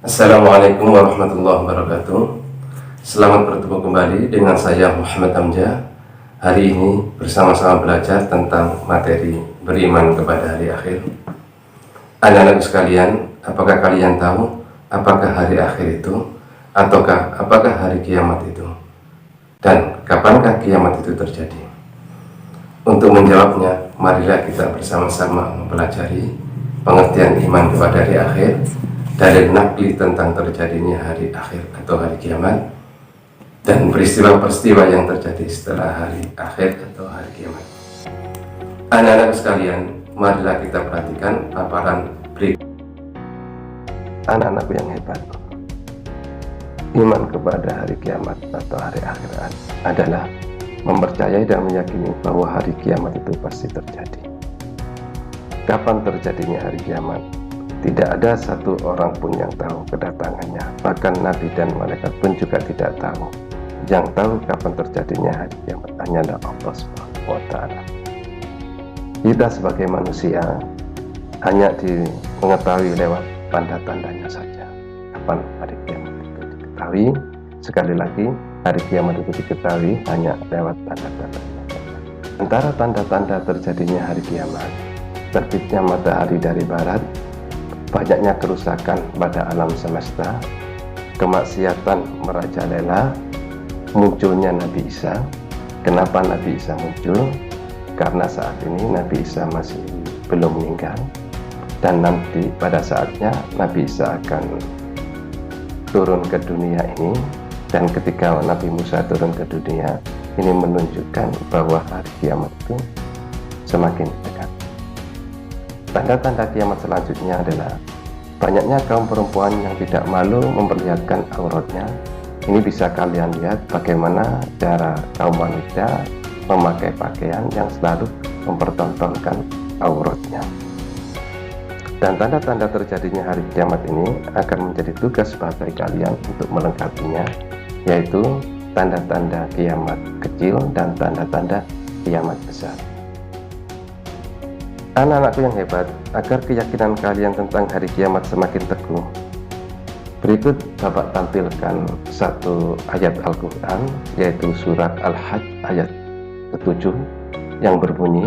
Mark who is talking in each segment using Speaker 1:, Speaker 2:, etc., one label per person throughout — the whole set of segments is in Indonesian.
Speaker 1: Assalamualaikum warahmatullahi wabarakatuh. Selamat bertemu kembali dengan saya Muhammad Hamzah. Hari ini bersama-sama belajar tentang materi beriman kepada hari akhir. Anak-anak sekalian, apakah kalian tahu apakah hari akhir itu? Ataukah apakah hari kiamat itu? Dan kapankah kiamat itu terjadi? Untuk menjawabnya, marilah kita bersama-sama mempelajari pengertian iman kepada hari akhir dari nakli tentang terjadinya hari akhir atau hari kiamat dan peristiwa-peristiwa yang terjadi setelah hari akhir atau hari kiamat. Anak-anak sekalian, marilah kita perhatikan paparan berikut. Anak-anakku yang hebat, iman kepada hari kiamat atau hari akhir adalah mempercayai dan meyakini bahwa hari kiamat itu pasti terjadi. Kapan terjadinya hari kiamat? Tidak ada satu orang pun yang tahu kedatangannya. Bahkan Nabi dan malaikat pun juga tidak tahu. Yang tahu kapan terjadinya hari kiamat hanyalah Allah Subhanahu wa Ta'ala. Kita sebagai manusia hanya mengetahui lewat tanda-tandanya saja kapan hari kiamat itu diketahui. Sekali lagi, hari kiamat itu diketahui hanya lewat tanda-tandanya saja. Antara tanda-tanda terjadinya hari kiamat: terbitnya matahari dari barat, banyaknya kerusakan pada alam semesta, kemaksiatan merajalela, munculnya Nabi Isa. Kenapa Nabi Isa muncul? Karena saat ini Nabi Isa masih belum meninggal, dan nanti pada saatnya Nabi Isa akan turun ke dunia ini. Dan ketika Nabi Musa turun ke dunia ini, menunjukkan bahwa hari kiamat itu semakin dekat. Tanda-tanda kiamat selanjutnya adalah banyaknya kaum perempuan yang tidak malu memperlihatkan auratnya. Ini bisa kalian lihat bagaimana cara kaum wanita memakai pakaian yang selalu mempertontonkan auratnya. Dan tanda-tanda terjadinya hari kiamat ini akan menjadi tugas bagi kalian untuk melengkapinya, yaitu tanda-tanda kiamat kecil dan tanda-tanda kiamat besar. Anak-anakku yang hebat, agar keyakinan kalian tentang hari kiamat semakin teguh, berikut Bapak tampilkan satu ayat Al-Quran, yaitu surat Al-Hajj ayat ke-7 yang berbunyi: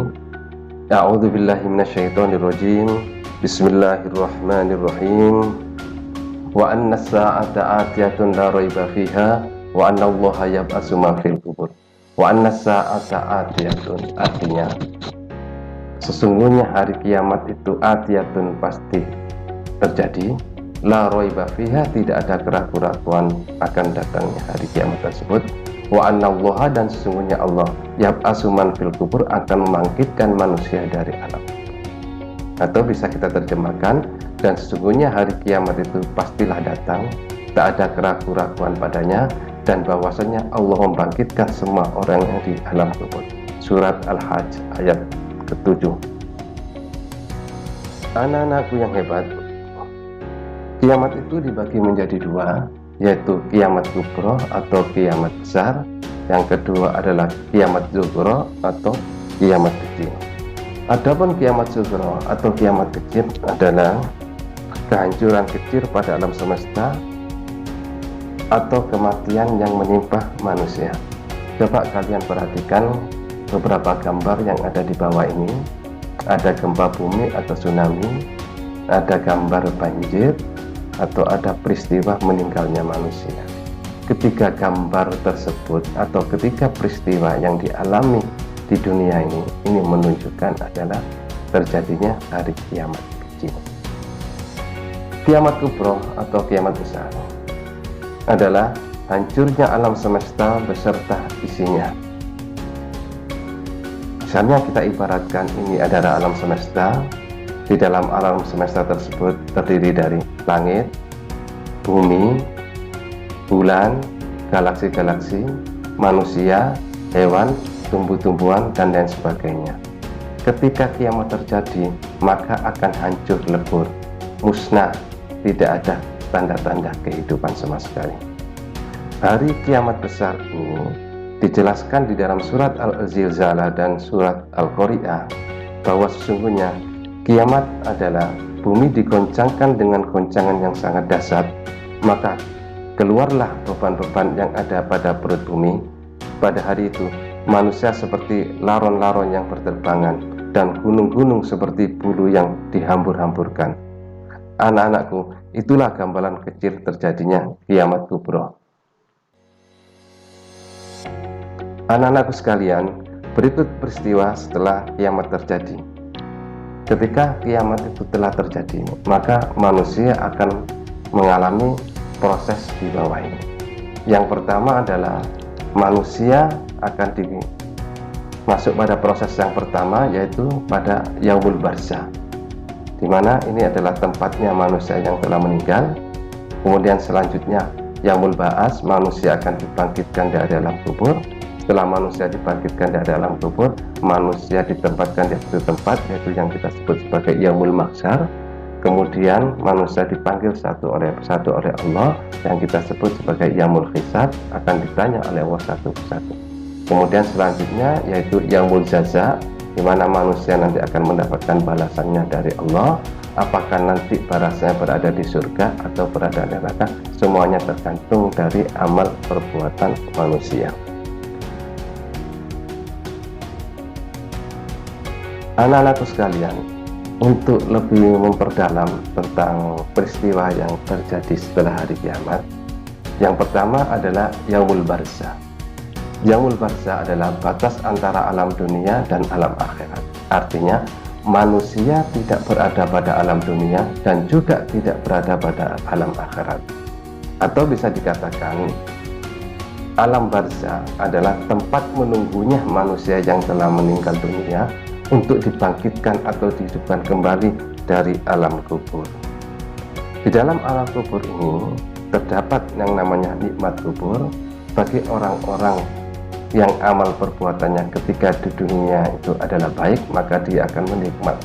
Speaker 1: A'udzubillahi minasyaitonirrajim, Bismillahirrahmanirrahim, wa anna as-sa'ata atiyatun la raiba fiha wa anna Allaha yab'atsu man fil qubur. Wa anna as-sa'ata atiyatun, artinya sesungguhnya hari kiamat itu atiyatun, pasti terjadi, la raiba fiha, tidak ada keraguan akan datangnya hari kiamat tersebut, wa annallaha, dan sesungguhnya Allah yab'atsu man fil qubur, akan membangkitkan manusia dari alam. Atau bisa kita terjemahkan, dan sesungguhnya hari kiamat itu pastilah datang, tak ada keraguan padanya, dan bahwasanya Allah membangkitkan semua orang yang di alam kubur. Surat Al-Hajj ayat ke-7. Anak-anakku yang hebat, kiamat itu dibagi menjadi dua, yaitu kiamat kubro atau kiamat besar. Yang kedua adalah kiamat zugro atau kiamat kecil. Adapun kiamat zugro atau kiamat kecil adalah kehancuran kecil pada alam semesta atau kematian yang menimpa manusia. Coba kalian perhatikan beberapa gambar yang ada di bawah ini. Ada gempa bumi atau tsunami, ada gambar banjir, atau ada peristiwa meninggalnya manusia. Ketiga gambar tersebut atau ketiga peristiwa yang dialami di dunia ini menunjukkan adalah terjadinya hari kiamat kecil. Kiamat kubro atau kiamat besar adalah hancurnya alam semesta beserta isinya. Misalnya kita ibaratkan ini adalah alam semesta. Di dalam alam semesta tersebut terdiri dari langit, bumi, bulan, galaksi-galaksi, manusia, hewan, tumbuh-tumbuhan, dan lain sebagainya. Ketika kiamat terjadi, maka akan hancur lebur, musnah, tidak ada tanda-tanda kehidupan sama sekali. Hari kiamat besar ini dijelaskan di dalam surat Al-Zilzalah dan surat Al-Qari'ah bahwa sesungguhnya kiamat adalah bumi digoncangkan dengan goncangan yang sangat dahsyat, maka keluarlah beban-beban yang ada pada perut bumi. Pada hari itu, manusia seperti laron-laron yang berterbangan, dan gunung-gunung seperti bulu yang dihambur-hamburkan. Anak-anakku, itulah gambaran kecil terjadinya kiamat kubro. Anak-anakku sekalian, berikut peristiwa setelah kiamat terjadi. Ketika kiamat itu telah terjadi, maka manusia akan mengalami proses di bawah ini. Yang pertama adalah manusia akan masuk pada proses yang pertama, yaitu pada yaumul barzah, di mana ini adalah tempatnya manusia yang telah meninggal. Kemudian selanjutnya yaumul ba'ats, manusia akan dibangkitkan dari alam kubur. Setelah manusia dibangkitkan dari alam kubur, manusia ditempatkan di satu tempat, yaitu yang kita sebut sebagai yaumul mahsyar. Kemudian manusia dipanggil satu oleh Allah, yang kita sebut sebagai yaumul hisab, akan ditanya oleh Allah satu persatu. Kemudian selanjutnya yaitu yaumul jaza, di mana manusia nanti akan mendapatkan balasannya dari Allah. Apakah nanti balasannya berada di surga atau berada di neraka, semuanya tergantung dari amal perbuatan manusia. Anak-anakku sekalian, untuk lebih memperdalam tentang peristiwa yang terjadi setelah hari kiamat, yang pertama adalah yaumul barzah. Yaumul barzah adalah batas antara alam dunia dan alam akhirat. Artinya, manusia tidak berada pada alam dunia dan juga tidak berada pada alam akhirat. Atau bisa dikatakan, alam barzah adalah tempat menunggunya manusia yang telah meninggal dunia untuk dibangkitkan atau dihidupkan kembali dari alam kubur. Di dalam alam kubur ini terdapat yang namanya nikmat kubur bagi orang-orang yang amal perbuatannya ketika di dunia itu adalah baik, maka dia akan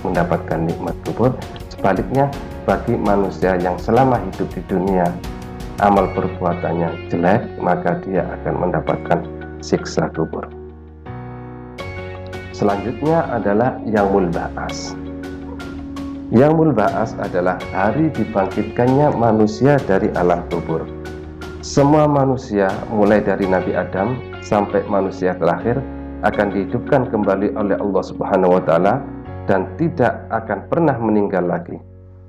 Speaker 1: mendapatkan nikmat kubur. Sebaliknya, bagi manusia yang selama hidup di dunia amal perbuatannya jelek, maka dia akan mendapatkan siksa kubur. Selanjutnya adalah yaumul ba'ats. Yaumul ba'ats adalah hari dibangkitkannya manusia dari alam kubur. Semua manusia mulai dari Nabi Adam sampai manusia terakhir akan dihidupkan kembali oleh Allah Subhanahu wa Ta'ala dan tidak akan pernah meninggal lagi.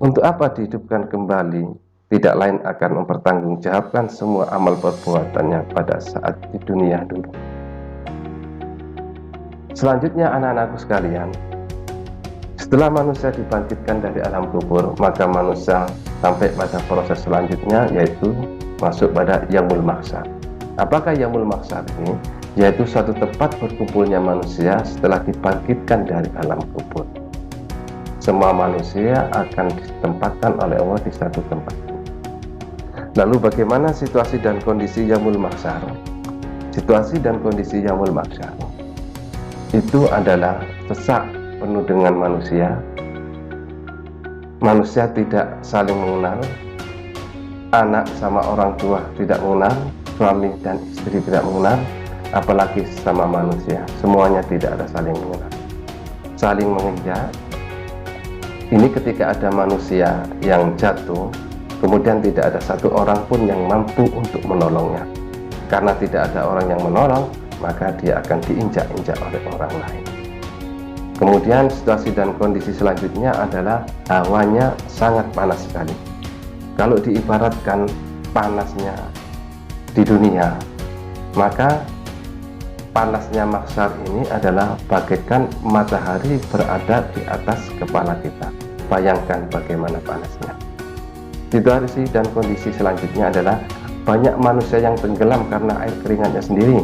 Speaker 1: Untuk apa dihidupkan kembali? Tidak lain akan mempertanggungjawabkan semua amal perbuatannya pada saat di dunia dulu. Selanjutnya anak-anakku sekalian, setelah manusia dibangkitkan dari alam kubur, maka manusia sampai pada proses selanjutnya, yaitu masuk pada yaumul mahsyar. Apakah yaumul mahsyar ini? Yaitu suatu tempat berkumpulnya manusia setelah dibangkitkan dari alam kubur. Semua manusia akan ditempatkan oleh Allah di satu tempat. Lalu bagaimana situasi dan kondisi yaumul mahsyar? Situasi dan kondisi yaumul mahsyar itu adalah sesak penuh dengan manusia. Manusia tidak saling mengenal, anak sama orang tua tidak mengenal, suami dan istri tidak mengenal, apalagi sama manusia. Semuanya tidak ada saling mengenal, saling menginjak. Ini ketika ada manusia yang jatuh, kemudian tidak ada satu orang pun yang mampu untuk menolongnya. Karena tidak ada orang yang menolong, maka dia akan diinjak-injak oleh orang lain. Kemudian situasi dan kondisi selanjutnya adalah hawanya sangat panas sekali. Kalau diibaratkan panasnya di dunia, maka panasnya mahsyar ini adalah bagaikan matahari berada di atas kepala kita. Bayangkan bagaimana panasnya. Situasi dan kondisi selanjutnya adalah banyak manusia yang tenggelam karena air keringatnya sendiri.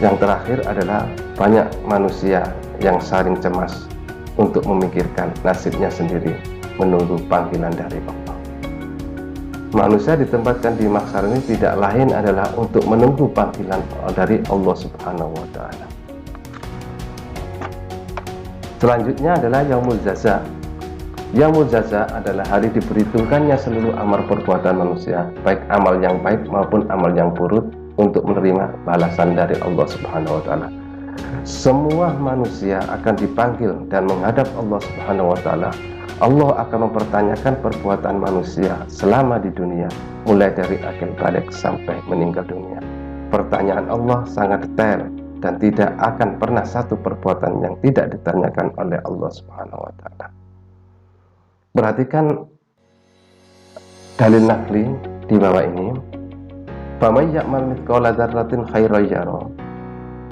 Speaker 1: Yang terakhir adalah banyak manusia yang saling cemas untuk memikirkan nasibnya sendiri, menunggu panggilan dari Allah. Manusia ditempatkan di mahsyar ini tidak lain adalah untuk menunggu panggilan dari Allah Subhanahu wa Ta'ala. Selanjutnya adalah yaumul jaza. Yaumul jaza adalah hari diperhitungkannya seluruh amal perbuatan manusia, baik amal yang baik maupun amal yang buruk, untuk menerima balasan dari Allah Subhanahu wa Ta'ala. Semua manusia akan dipanggil dan menghadap Allah Subhanahu wa Ta'ala. Allah akan mempertanyakan perbuatan manusia selama di dunia, mulai dari akil balik sampai meninggal dunia. Pertanyaan Allah sangat detail dan tidak akan pernah satu perbuatan yang tidak ditanyakan oleh Allah Subhanahu wa Ta'ala. Perhatikan dalil nakli di bawah ini. Faman ya'mal mithqala dzarratin khairan yarah.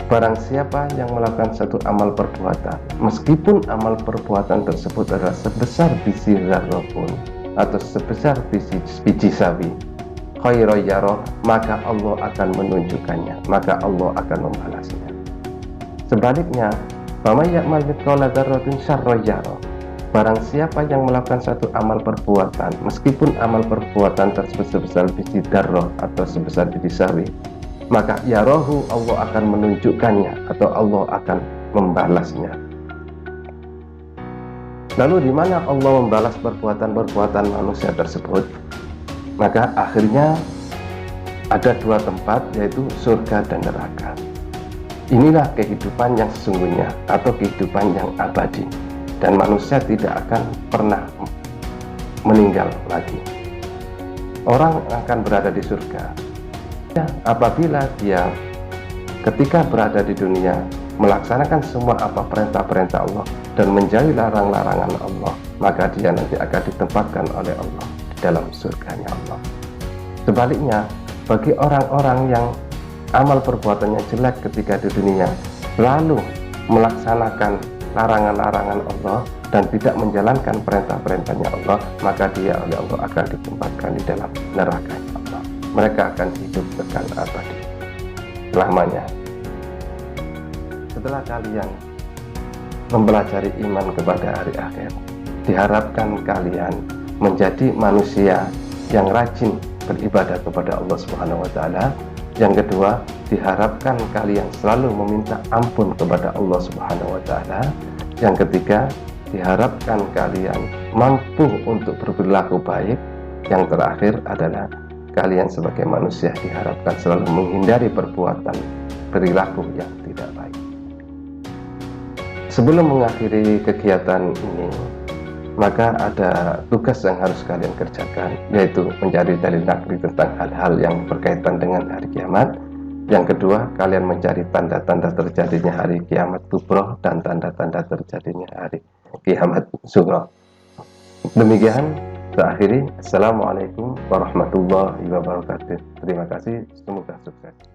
Speaker 1: Barang siapa yang melakukan satu amal perbuatan, meskipun amal perbuatan tersebut adalah sebesar biji zarrah pun, atau sebesar biji sawi, khairan yarah, maka Allah akan menunjukkannya, maka Allah akan membalasnya. Sebaliknya, faman ya'mal mithqala dzarratin syarran yarah. Barang siapa yang melakukan satu amal perbuatan, meskipun amal perbuatan tersebut sebesar biji darroh atau sebesar biji sawi, maka yarahu, Allah akan menunjukkannya atau Allah akan membalasnya. Lalu di mana Allah membalas perbuatan-perbuatan manusia tersebut? Maka akhirnya ada dua tempat, yaitu surga dan neraka. Inilah kehidupan yang sesungguhnya atau kehidupan yang abadi, dan manusia tidak akan pernah meninggal lagi. Orang akan berada di surga ya, apabila dia ketika berada di dunia melaksanakan semua apa perintah-perintah Allah dan menjauhi larang-larangan Allah, maka dia nanti akan ditempatkan oleh Allah di dalam surganya Allah. Sebaliknya, bagi orang-orang yang amal perbuatannya jelek ketika di dunia, lalu melaksanakan larangan-larangan Allah dan tidak menjalankan perintah-perintahnya Allah, maka dia oleh Allah akan ditempatkan di dalam neraka Allah. Mereka akan hidup kekal abadi selamanya. Setelah kalian mempelajari iman kepada hari akhir, diharapkan kalian menjadi manusia yang rajin beribadah kepada Allah Subhanahu wa Ta'ala. Yang kedua, diharapkan kalian selalu meminta ampun kepada Allah Subhanahu wa Ta'ala. Yang ketiga, diharapkan kalian mampu untuk berperilaku baik. Yang terakhir adalah kalian sebagai manusia diharapkan selalu menghindari perbuatan perilaku yang tidak baik. Sebelum mengakhiri kegiatan ini, maka ada tugas yang harus kalian kerjakan, yaitu mencari dalil nakli tentang hal-hal yang berkaitan dengan hari kiamat. Yang kedua, kalian mencari tanda-tanda terjadinya hari kiamat kubro dan tanda-tanda terjadinya hari kiamat sughra. Demikian, saya akhiri. Assalamualaikum warahmatullahi wabarakatuh. Terima kasih, semoga sukses.